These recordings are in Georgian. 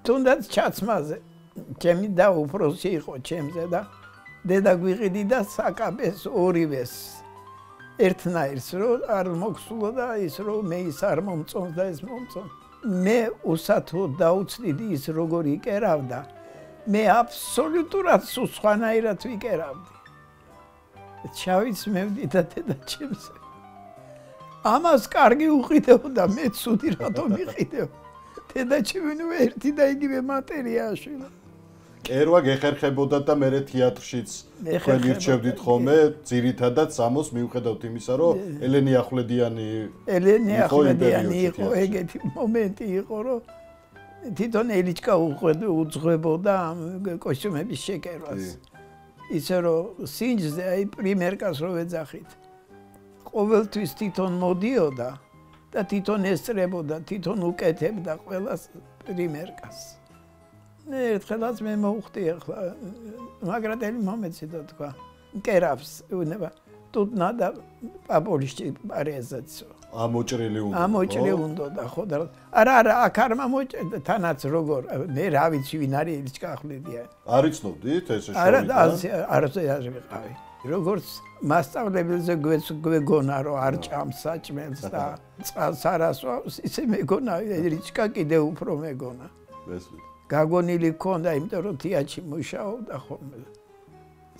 თუნდაც ჩაცმაზე ჩემი და უფროსი იყო ჩემზე და დედა გვიყიდიდა საკაბეს ორივეს ერთნაირს რომ არ მოგსულა და ის რომ მე ის არ მომწონს და ეს მომწონს მე უსათო დაუცდიდი ის როგორ იკერავდა მე აბსოლუტურად სხვანაირად ვიკერავდი ჩავიცმევდი და დედა ჩემზე ამას კარგი უყიდეოდა მე ცუდი რატომ იყიდეო დედა ჩემი ნუ ერთი და იგივე მატერიაში კერვა გეხერხებოდა და მე თეატრშიც თქვენ ირჩევდით ხოლმე ძირითადად სამოს მიუხედავთ იმისა რომ ელენე ახვლედიანი იყო ეგეთი მომენტი იყო რომ თვითონ ელიჩკა უძღვებოდა კოსტიუმების შეკერვას ისე რომ სინჯზე აი პრიმერკას რო ვეძახით ყოველთვის თვითონ მოდიოდა და თვითონ ესწრებოდა თვითონ უკეთებდა ყველას პრიმერკას ერთხელაც მე მოვხდი ახლა მაგრატელი მომეცი და თქვა კერავს უნება ტუტნა და პაპოლიში პარეზაცო ამოჭრილი უნდა ხო და არა აქ არ მომოჭრდა თანაც როგორ მე რა ვიცი ვინ არის ელიჩკა ახვლედიანი არ იცნობდით ეს შორი არა არ ვიყავი როგორც მასწავლებელზე გვეგონა რომ არ ჭამს საჭმელს და წყალს არ ასვავს ისე მეგონა ელიჩკა კიდე უფრო მეგონა გაგონილი ქონდა იმიტომ რომ თეატრში მუშაობდა ხოლმე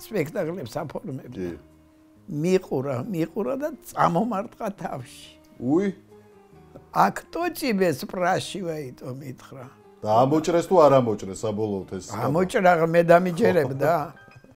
სპექტაკლებს აფორმებდა მიყურა და წამომარტყა თავში უი აქ ტოჭიბე სპრაშივაიტო მითხრა და ამოჭრეს თუ არ ამოჭრეს საბოლოოდ ეს ამოჭრა მე დამიჯერებდა